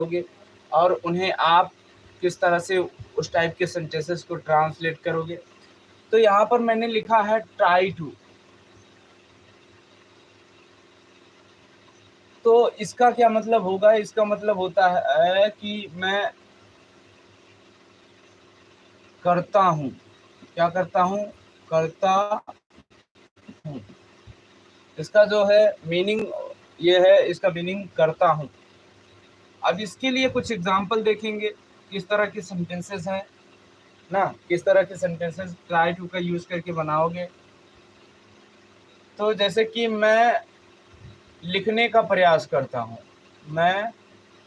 करोगे और उन्हें आप किस तरह से उस टाइप के सेंटेंसेस को ट्रांसलेट करोगे। तो यहाँ पर मैंने लिखा है ट्राई टू। तो इसका क्या मतलब होगा? इसका मतलब होता है कि मैं करता हूँ। क्या करता हूँ? करता हूँ। इसका जो है मीनिंग ये है, इसका मीनिंग करता हूँ। अब इसके लिए कुछ एग्जाम्पल देखेंगे, किस तरह के सेंटेंसेस हैं ना, किस तरह के सेंटेंसेस ट्राई टू का यूज करके बनाओगे। तो जैसे कि मैं लिखने का प्रयास करता हूँ, मैं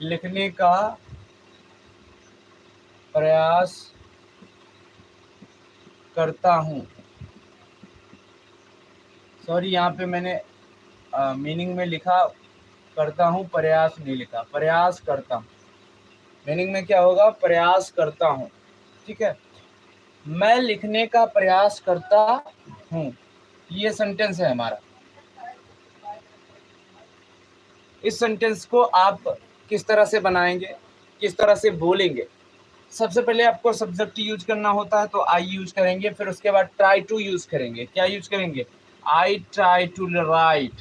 लिखने का प्रयास करता हूँ। सॉरी, यहाँ पे मैंने मीनिंग में लिखा करता हूँ, प्रयास नहीं लिखा, प्रयास करता हूँ। मीनिंग में क्या होगा? प्रयास करता हूँ। ठीक है, मैं लिखने का प्रयास करता हूँ, ये सेंटेंस है हमारा। इस सेंटेंस को आप किस तरह से बनाएंगे, किस तरह से बोलेंगे? सबसे पहले आपको सब्जेक्ट यूज करना होता है, तो आई यूज करेंगे, फिर उसके बाद ट्राई टू यूज करेंगे। क्या यूज करेंगे? I try to write.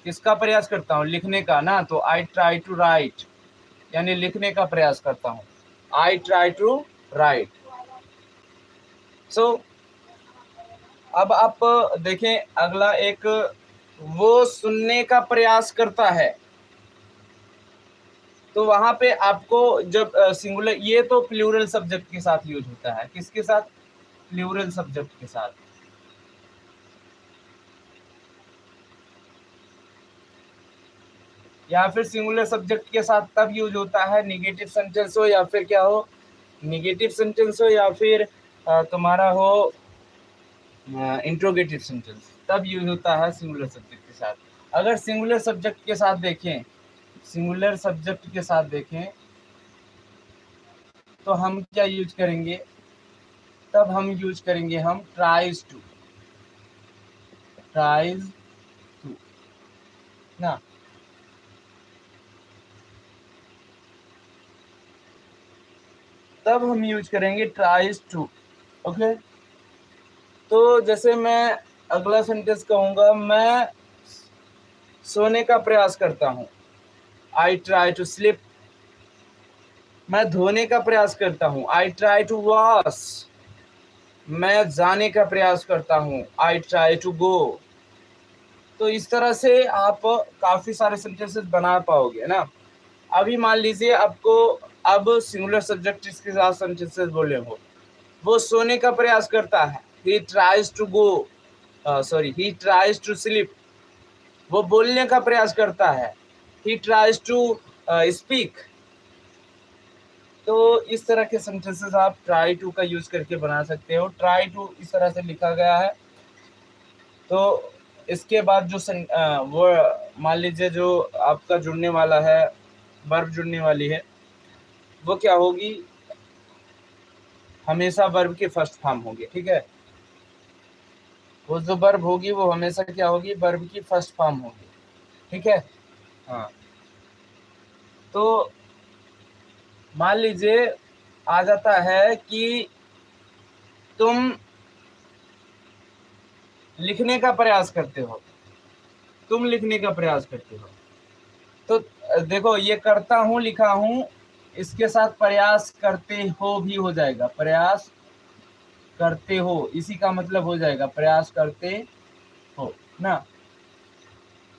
किसका प्रयास करता हूँ? लिखने का ना, तो आई ट्राई टू राइट, यानी लिखने का प्रयास करता हूँ। I try to write. So अब आप देखें अगला एक, वो सुनने का प्रयास करता है। तो वहां पे आपको जब सिंगुलर, ये तो प्लूरल सब्जेक्ट के साथ यूज होता है। किसके साथ? प्लूरल सब्जेक्ट के साथ। या फिर सिंगुलर सब्जेक्ट के साथ तब यूज होता है निगेटिव सेंटेंस हो, या फिर क्या हो, निगेटिव सेंटेंस हो, या फिर तुम्हारा हो इंट्रोगेटिव सेंटेंस, तब यूज होता है सिंगुलर सब्जेक्ट के साथ। अगर सिंगुलर सब्जेक्ट के साथ देखें, सिंगुलर सब्जेक्ट के साथ देखें तो हम क्या यूज करेंगे? तब हम यूज करेंगे हम ट्राइज टू। ट्राइज टू ना, तब हम यूज करेंगे ट्राइज टू। ओके, तो जैसे मैं अगला सेंटेंस कहूंगा, मैं सोने का प्रयास करता हूँ, आई ट्राई टू स्लीप। मैं धोने का प्रयास करता हूँ, आई ट्राई टू वॉश। मैं जाने का प्रयास करता हूँ, आई ट्राई टू गो। तो इस तरह से आप काफी सारे सेंटेंसेस बना पाओगे ना। अभी मान लीजिए आपको अब सिंगुलर सब्जेक्ट के साथ सेंटेंसेस बोले हो। वो सोने का प्रयास करता है, he tries to go, sorry, he tries to sleep. वो बोलने का प्रयास करता है, ही ट्राइज टू स्पीक। तो इस तरह के सेंटेंसेस आप ट्राई टू का यूज करके बना सकते हो। ट्राई टू इस तरह से लिखा गया है। तो इसके बाद जो वो मान लीजिए जो आपका जुड़ने वाला है, वर्ब जुड़ने वाली है, वो क्या होगी? हमेशा वर्ब की फर्स्ट फॉर्म होगी। ठीक है, वो जो वर्ब होगी वो हमेशा क्या होगी? वर्ब की फर्स्ट फॉर्म होगी। ठीक है, हाँ। तो मान लीजिए आ जाता है कि तुम लिखने का प्रयास करते हो, तुम लिखने का प्रयास करते हो। तो देखो, ये करता हूँ लिखा हूँ, इसके साथ प्रयास करते हो भी हो जाएगा। प्रयास करते हो, इसी का मतलब हो जाएगा प्रयास करते हो ना।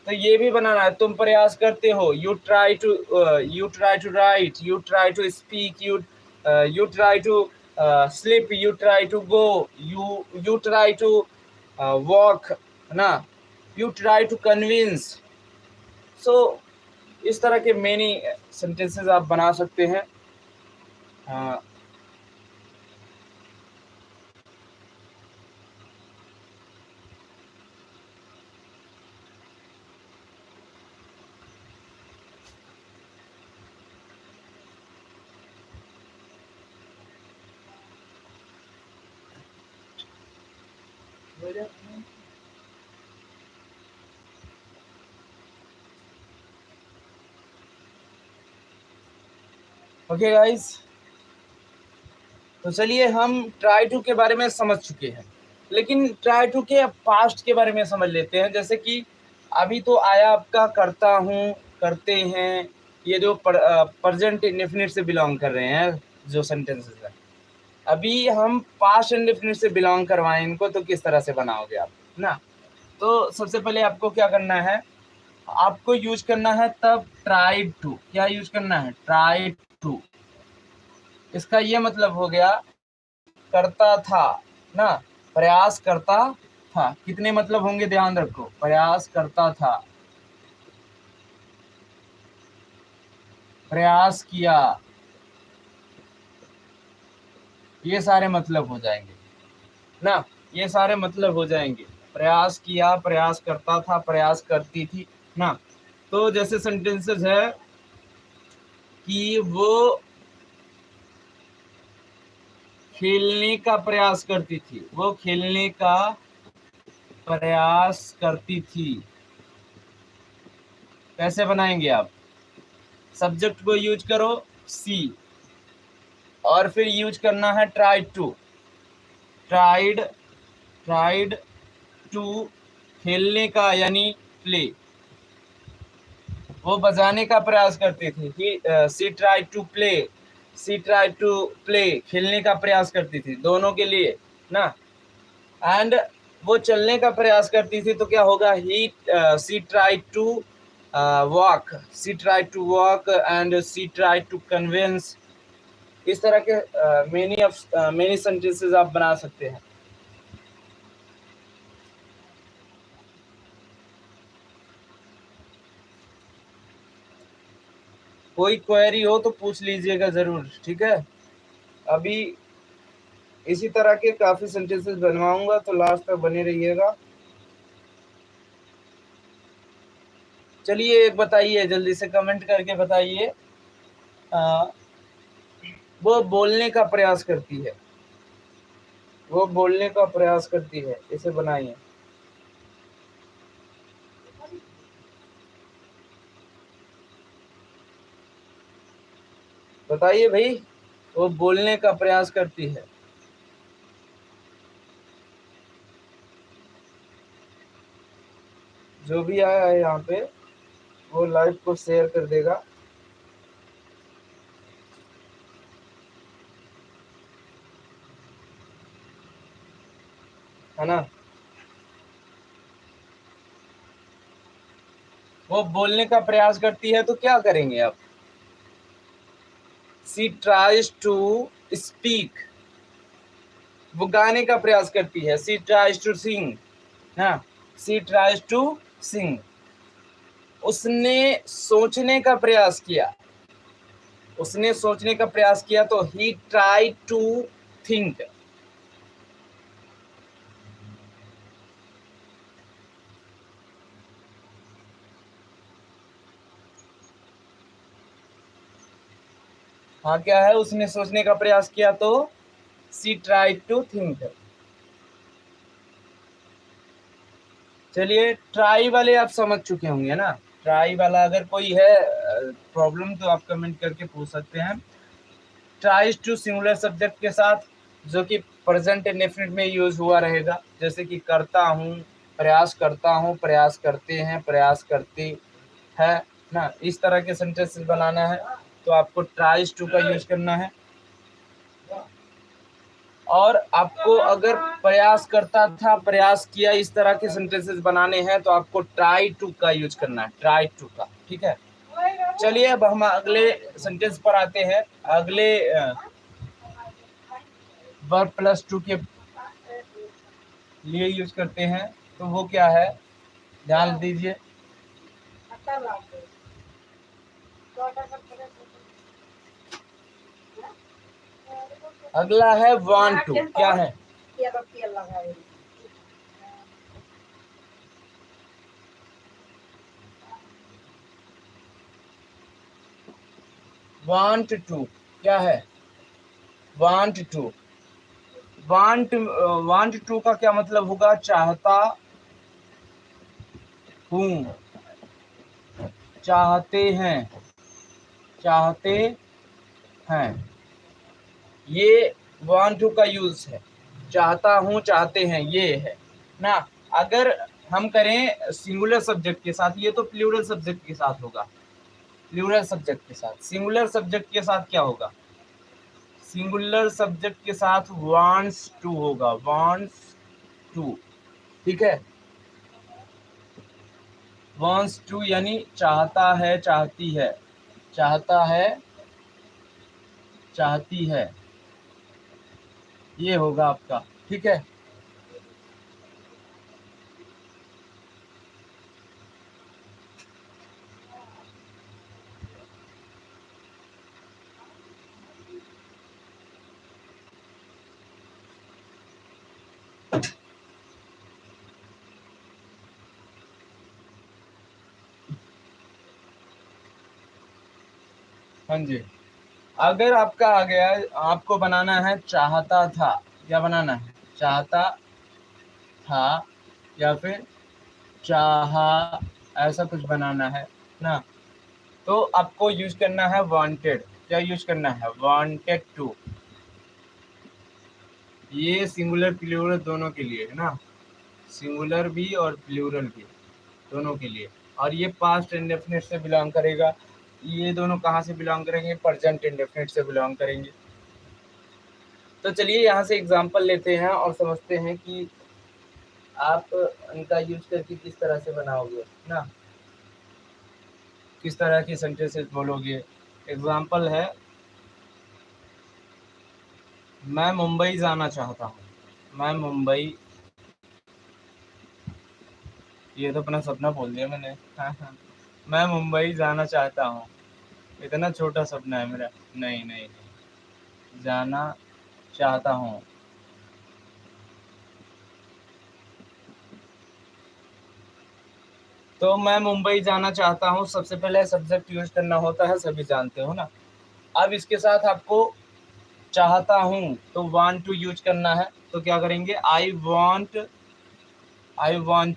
तो ये भी बनाना है, तुम प्रयास करते हो, you try to, you try to write, you try to speak, you try to sleep, you try to go, you try to walk ना, you try to convince. So इस तरह के मेनी सेंटेंसेस आप बना सकते हैं। हाँ, ओके गाइस, तो चलिए हम ट्राई टू के बारे में समझ चुके हैं, लेकिन ट्राई टू के पास्ट के बारे में समझ लेते हैं। जैसे कि अभी तो आया आपका करता हूँ, करते हैं, ये जो प्रेजेंट इंडेफिनिट से बिलोंग कर रहे हैं जो सेंटेंसेस है। अभी हम पास्ट इंडेफिनिट से बिलोंग करवाएं इनको, तो किस तरह से बनाओगे आप ना। तो सबसे पहले आपको क्या करना है, आपको यूज करना है तब ट्राइड टू। क्या यूज करना है? Tried to. इसका ये मतलब हो गया करता था ना, प्रयास करता था। कितने मतलब होंगे ध्यान रखो, प्रयास करता था, प्रयास किया, ये सारे मतलब हो जाएंगे ना, ये सारे मतलब हो जाएंगे। प्रयास किया, प्रयास करता था, प्रयास करती थी ना। तो जैसे सेंटेंसेस है कि वो खेलने का प्रयास करती थी, वो खेलने का प्रयास करती थी। कैसे बनाएंगे आप? सब्जेक्ट को यूज करो सी, और फिर यूज करना है tried to. Tried, tried to खेलने का यानी प्ले। वो बजाने का प्रयास करती थी। She tried to play, she tried to play, खेलने का प्रयास करती थी, दोनों के लिए ना। एंड वो चलने का प्रयास करती थी, तो क्या होगा? He she tried to walk, she tried to walk and she tried to convince. इस तरह के मेनी सेंटेंसेस आप बना सकते हैं। कोई क्वेरी हो तो पूछ लीजिएगा जरूर, ठीक है। अभी इसी तरह के काफी सेंटेंसेस बनवाऊंगा, तो लास्ट तक बने रहिएगा। चलिए एक बताइए, जल्दी से कमेंट करके बताइए। वो बोलने का प्रयास करती है, वो बोलने का प्रयास करती है, इसे बनाइए। बताइए भाई, वो बोलने का प्रयास करती है। जो भी आया है यहाँ पे वो लाइव को शेयर कर देगा, है ना। वो बोलने का प्रयास करती है, तो क्या करेंगे आप? सी ट्राइज टू स्पीक। वो गाने का प्रयास करती है, सी ट्राइज टू सिंग ना, सी ट्राइज टू सिंग। उसने सोचने का प्रयास किया, उसने सोचने का प्रयास किया, तो ही ट्राई टू थिंक। हाँ क्या है? उसने सोचने का प्रयास किया, तो सी ट्राई टू थिंक। चलिए ट्राई वाले आप समझ चुके होंगे ना। ट्राई वाला अगर कोई है प्रॉब्लम तो आप कमेंट करके पूछ सकते हैं। ट्राइज टू सिंगुलर सब्जेक्ट के साथ, जो कि प्रेजेंट इंडेफिनिट में यूज हुआ रहेगा, जैसे कि करता हूँ, प्रयास करता हूँ, प्रयास करते हैं, प्रयास करती है ना। इस तरह के सेंटेंसेस बनाना है, तो आपको ट्राइज टू का यूज करना है। और आपको अगर प्रयास करता था, प्रयास किया, इस तरह के सेंटेंसेस बनाने हैं, तो आपको ट्राई टू का यूज करना है, ट्राई टू का, ठीक है। चलिए अब हम अगले सेंटेंस पर आते हैं। अगले वर्ब प्लस टू के लिए यूज करते हैं, तो वो क्या है? ध्यान दीजिए। अगला है वांट टू। क्या है? वांट टू क्या है? वांट टू, वांट टू का क्या मतलब होगा? चाहता हूँ, चाहते हैं, चाहते हैं, ये want to का यूज है, चाहता हूँ, चाहते हैं, ये है ना। अगर हम करें सिंगुलर सब्जेक्ट के साथ, ये तो प्लूरल सब्जेक्ट के साथ होगा, प्लूरल सब्जेक्ट के साथ। सिंगुलर सब्जेक्ट के साथ क्या होगा? सिंगुलर सब्जेक्ट के साथ वांट्स टू होगा, वांट्स टू, ठीक है। वांट्स टू यानी चाहता है, चाहती है, चाहता है, चाहती है, ये होगा आपका, ठीक है। हाँ जी, अगर आपका आ गया, आपको बनाना है चाहता था, क्या बनाना है? चाहता था या फिर चाहा, ऐसा कुछ बनाना है ना, तो आपको यूज करना है वांटेड। क्या यूज करना है? Wanted to. ये सिंगुलर प्लूरल दोनों के लिए है ना, सिंगुलर भी और प्लूरल भी, दोनों के लिए। और ये पास्ट इंडेफिनिट से बिलोंग करेगा। ये दोनों कहाँ से बिलोंग करेंगे? प्रेजेंट इंडेफिनिट से बिलोंग करेंगे। तो चलिए यहाँ से एग्जांपल लेते हैं और समझते हैं कि आप इनका यूज करके किस तरह से बनाओगे ना, किस तरह की सेंटेंसेस बोलोगे। एग्जांपल है, मैं मुंबई जाना चाहता हूँ। मैं मुंबई, ये तो अपना सपना बोल दिया मैंने। हाँ हाँ, मैं मुंबई जाना चाहता हूँ। इतना छोटा सपना है मेरा। नहीं नहीं नहीं, जाना चाहता हूँ। तो मैं मुंबई जाना चाहता हूँ, सबसे पहले सब्जेक्ट यूज करना होता है, सभी जानते हो ना। अब इसके साथ आपको चाहता हूँ तो वांट टू यूज करना है, तो क्या करेंगे? I want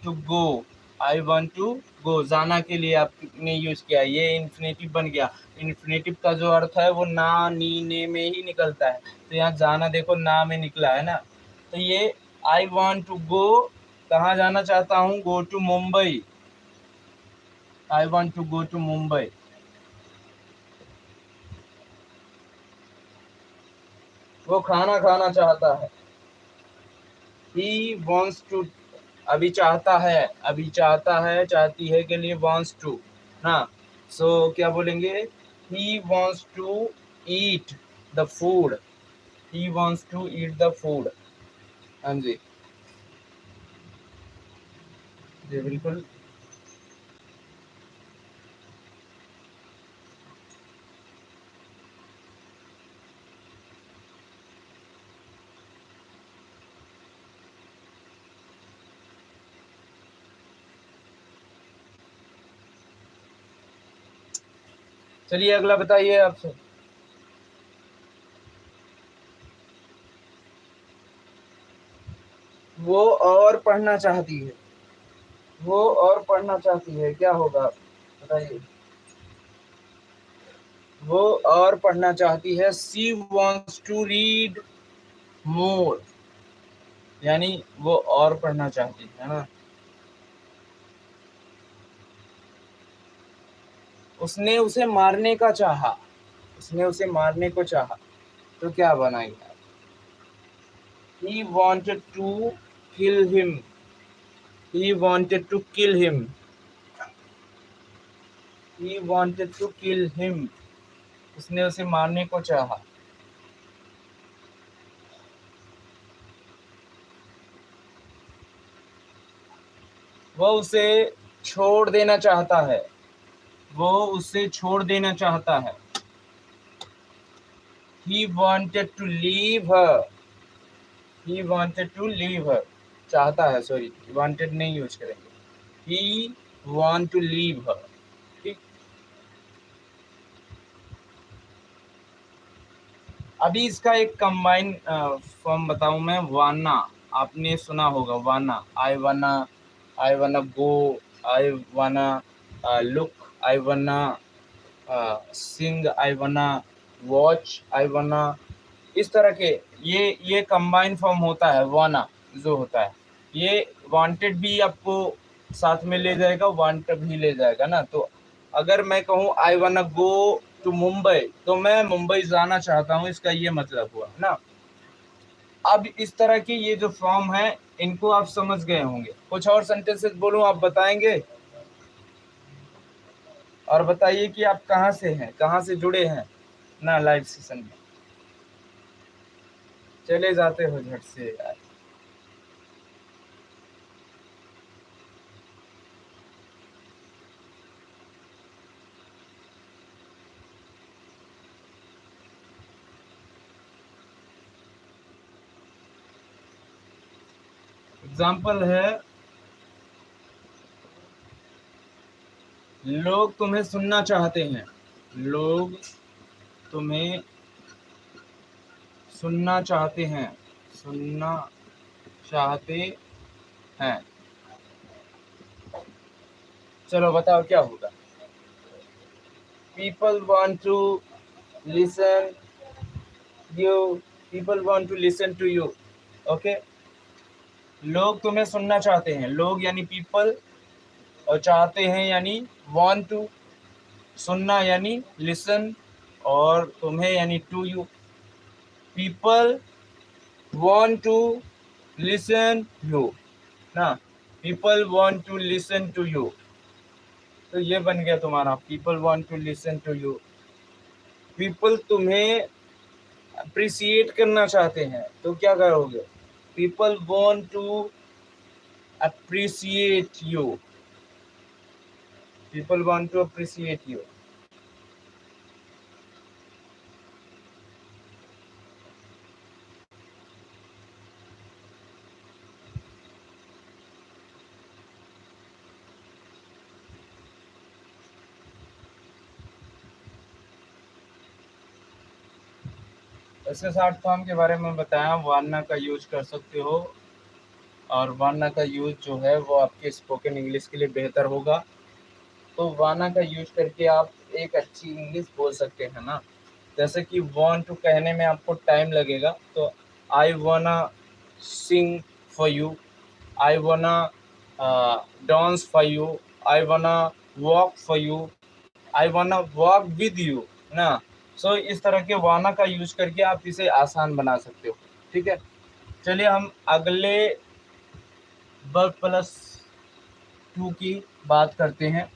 to go, I want to go, जाना के लिए आपने यूज किया, ये इन्फिनेटिव बन गया। इन्फिनेटिव का जो अर्थ है वो ना, नी, ने में ही निकलता है, तो यहाँ जाना देखो ना में निकला है ना। तो ये आई वॉन्ट टू गो, कहाँ जाना चाहता हूँ? Go to Mumbai, I want to go to Mumbai. वो खाना खाना चाहता है, ही वॉन्ट्स टू, अभी चाहता है, अभी चाहता है, चाहती है के लिए वॉन्ट्स टू ना। सो क्या बोलेंगे? He wants to eat the food, he wants to eat the food. हाँ जी, जी बिल्कुल। चलिए अगला बताइए आपसे। वो और पढ़ना चाहती है, वो और पढ़ना चाहती है, क्या होगा बताइए? वो और पढ़ना चाहती है, सी वॉन्ट्स टू रीड मोर, यानी वो और पढ़ना चाहती है ना। उसने उसे मारने का चाहा, उसने उसे मारने को चाहा, तो क्या बनाएगा? He wanted to kill him, he wanted to kill him, he wanted to kill him, उसने उसे मारने को चाहा। वो उसे छोड़ देना चाहता है, वो उसे छोड़ देना चाहता है। He wanted to leave her, he wanted to leave her, चाहता है, सॉरी wanted नहीं यूज करेंगे, he want to leave her, ठीक। अभी इसका एक कंबाइन फॉर्म बताऊं मैं, वाना, आपने सुना होगा वाना, आई वाना गो, आई वाना लुक, आई वाना सिंग, आई वाना वॉच, आई वाना, इस तरह के ये कंबाइन फॉर्म होता है वाना जो होता है। ये वांटेड भी आपको साथ में ले जाएगा, वांट भी ले जाएगा ना। तो अगर मैं कहूँ आई वाना गो टू मुंबई, तो मैं मुंबई जाना चाहता हूँ, इसका ये मतलब हुआ ना। अब इस तरह के ये जो फॉर्म है इनको आप समझ गए होंगे। कुछ और सेंटेंसेस बोलूं, आप बताएंगे? और बताइए कि आप कहाँ से हैं, कहाँ से जुड़े हैं ना लाइव सेशन में। चले जाते हो झट से यार। एग्जाम्पल है, लोग तुम्हें सुनना चाहते हैं, लोग तुम्हें सुनना चाहते हैं, सुनना चाहते हैं। चलो बताओ क्या होगा। People want to listen you, people want to listen to you. Okay, लोग तुम्हें सुनना चाहते हैं, लोग यानी पीपल, और चाहते हैं यानी वांट टू, सुनना यानी लिसन, और तुम्हें यानी to you. People want to listen you ना, people want to listen to you. तो ये बन गया तुम्हारा, people want to listen to you. People तुम्हें अप्रिसिएट करना चाहते हैं, तो क्या करोगे? People want to appreciate you, people want to appreciate you. ऐसे शॉर्ट फॉर्म के बारे में बताया, वाना का यूज कर सकते हो, और वाना का यूज जो है वो आपके स्पोकन इंग्लिश के लिए बेहतर होगा। तो वाना का यूज करके आप एक अच्छी इंग्लिश बोल सकते हैं ना। जैसे कि वांट टू कहने में आपको टाइम लगेगा, तो आई वाना सिंग फॉर यू, आई वाना डांस फॉर यू, आई वाना वॉक फॉर यू, आई वाना वॉक विद यू ना। सो इस तरह के वाना का यूज करके आप इसे आसान बना सकते हो। ठीक है, चलिए हम अगले वर्ब प्लस टू की बात करते हैं।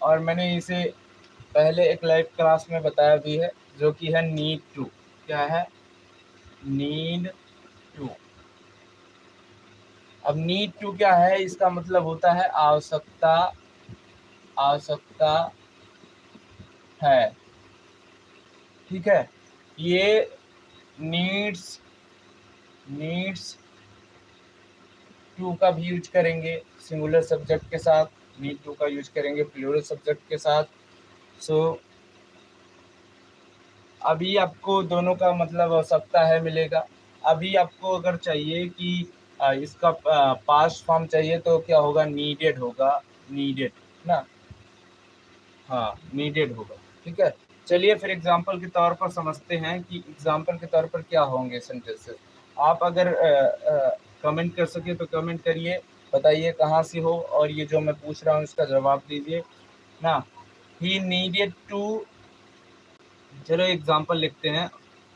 और मैंने इसे पहले एक लाइव क्लास में बताया भी है, जो कि है नीड टू। क्या है? Need to. अब नीड टू क्या है? इसका मतलब होता है आवश्यकता, आवश्यकता है। ठीक है, ये नीड्स, नीड्स टू का भी यूज करेंगे सिंगुलर सब्जेक्ट के साथ, नीड टू का यूज करेंगे प्लूरल सब्जेक्ट के साथ। सो अभी आपको दोनों का मतलब आवश्यकता है मिलेगा। अभी आपको अगर चाहिए कि इसका पास्ट फॉर्म चाहिए, तो क्या होगा? नीडेड होगा, नीडेड ना। हाँ, नीडेड होगा। ठीक है, चलिए फिर एग्जाम्पल के तौर पर समझते हैं कि एग्जाम्पल के तौर पर क्या होंगे सेंटेंसेस। आप अगर कमेंट कर सके तो कमेंट करिए, बताइए कहाँ से हो, और ये जो मैं पूछ रहा हूँ इसका जवाब दीजिए ना। ही नीडेड टू, चलो एग्जाम्पल लिखते हैं,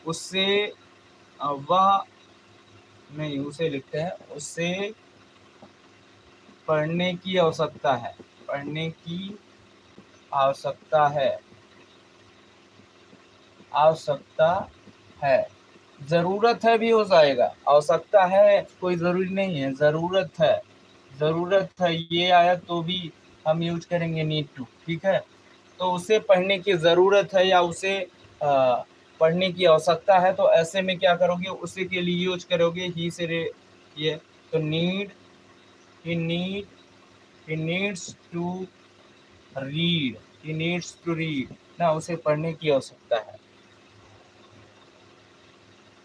उससे वह, नहीं उसे लिखते हैं, उससे पढ़ने की आवश्यकता है, पढ़ने की आवश्यकता है, आवश्यकता है। ज़रूरत है भी हो जाएगा, आवश्यकता है कोई ज़रूरी नहीं है, ज़रूरत है, ज़रूरत है ये आया तो भी हम यूज करेंगे नीड टू। ठीक है, तो उसे पढ़ने की ज़रूरत है या उसे पढ़ने की आवश्यकता है, तो ऐसे में क्या करोगे? उसी के लिए यूज करोगे ही से ये। तो need, he need, he needs to read, he needs to read ना, उसे पढ़ने की आवश्यकता है।